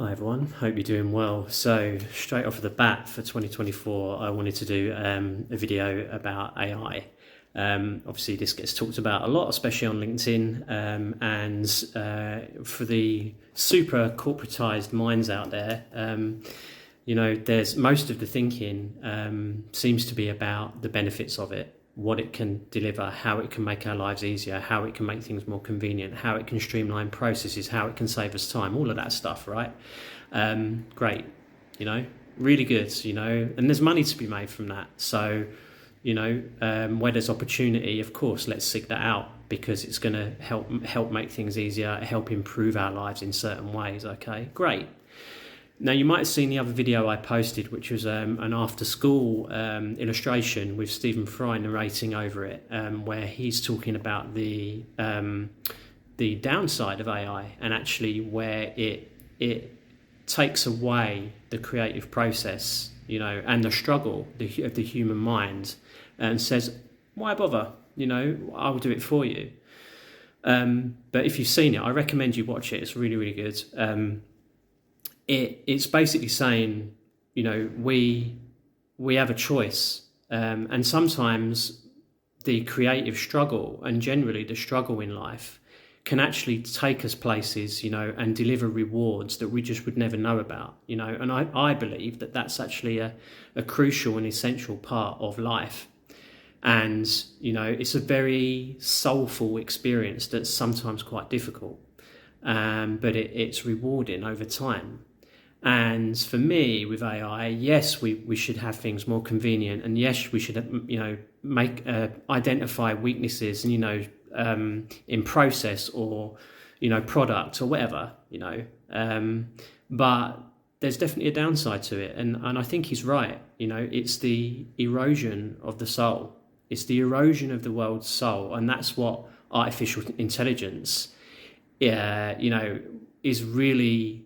Hi everyone, hope you're doing well. So straight off of the bat for 2024, I wanted to do a video about AI. Obviously this gets talked about a lot, especially on LinkedIn, and for the super corporatized minds out there, there's most of the thinking seems to be about the benefits of it, what it can deliver, how it can make our lives easier, how it can make things more convenient, how it can streamline processes, how it can save us time, all of that stuff, right? Great, really good, and there's money to be made from that. So, where there's opportunity, of course, let's seek that out because it's going to help make things easier, help improve our lives in certain ways. Okay, great. Now, you might have seen the other video I posted, which was an after-school illustration with Stephen Fry narrating over it, where he's talking about the downside of AI and actually where it takes away the creative process, and the struggle of the human mind, and says, "Why bother? I'll do it for you." But if you've seen it, I recommend you watch it. It's really, really good. It's basically saying, we have a choice, and sometimes the creative struggle and generally the struggle in life can actually take us places, and deliver rewards that we just would never know about, and I believe that that's actually a crucial and essential part of life. And, it's a very soulful experience that's sometimes quite difficult, but it's rewarding over time. And for me, with AI, yes, we should have things more convenient, and yes, we should, identify weaknesses, in process or, product or whatever, but there's definitely a downside to it. And I think he's right. It's the erosion of the soul. It's the erosion of the world's soul. And that's what artificial intelligence, is really,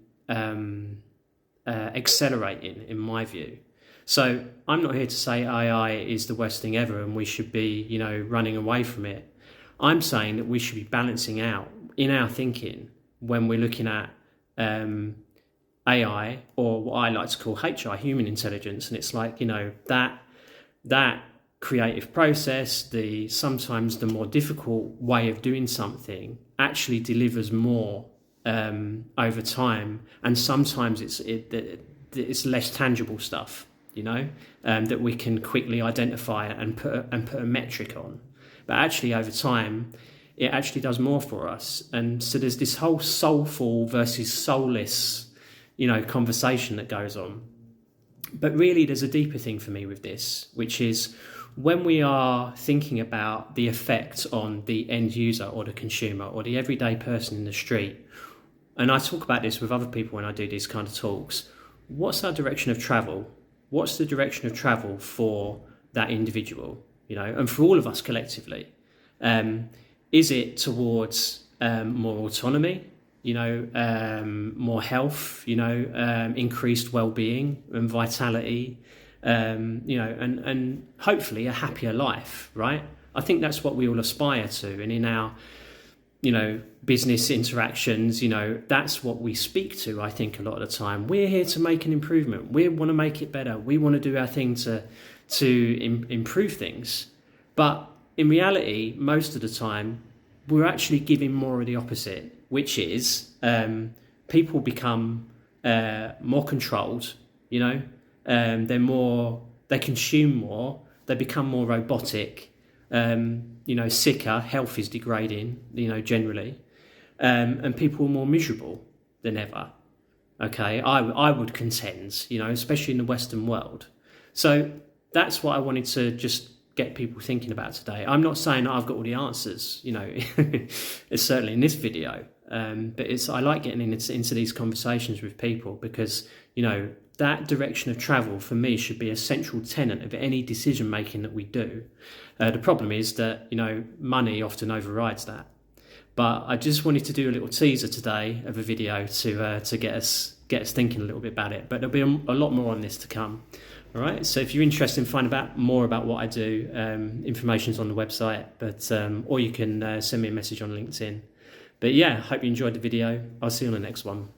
accelerating, in my view. So I'm not here to say AI is the worst thing ever and we should be, running away from it. I'm saying that we should be balancing out in our thinking when we're looking at AI, or what I like to call HI, human intelligence. And it's like, that creative process, sometimes the more difficult way of doing something actually delivers more over time, and sometimes it's less tangible stuff, that we can quickly identify and put a metric on. But actually, over time, it actually does more for us. And so there's this whole soulful versus soulless, conversation that goes on. But really, there's a deeper thing for me with this, which is when we are thinking about the effect on the end user or the consumer or the everyday person in the street. And I talk about this with other people when I do these kind of talks. What's our direction of travel? What's the direction of travel for that individual, and for all of us collectively? Is it towards more autonomy, more health, increased well-being and vitality, and hopefully a happier life, right? I think that's what we all aspire to. And in our business interactions, that's what we speak to, I think, a lot of the time. We're here to make an improvement. We want to make it better. We want to do our thing to improve things. But in reality, most of the time, we're actually giving more of the opposite, which is people become more controlled, they consume more, they become more robotic, sicker, health is degrading, generally, and people are more miserable than ever. Okay, I would contend, especially in the Western world. So that's what I wanted to just get people thinking about today. I'm not saying that I've got all the answers, it's certainly in this video, but I like getting into these conversations with people because, that direction of travel for me should be a central tenet of any decision making that we do. The problem is that, money often overrides that. But I just wanted to do a little teaser today of a video to get us thinking a little bit about it. But there'll be a lot more on this to come. All right. So if you're interested in finding out more about what I do, information's on the website. Or you can send me a message on LinkedIn. But yeah, hope you enjoyed the video. I'll see you on the next one.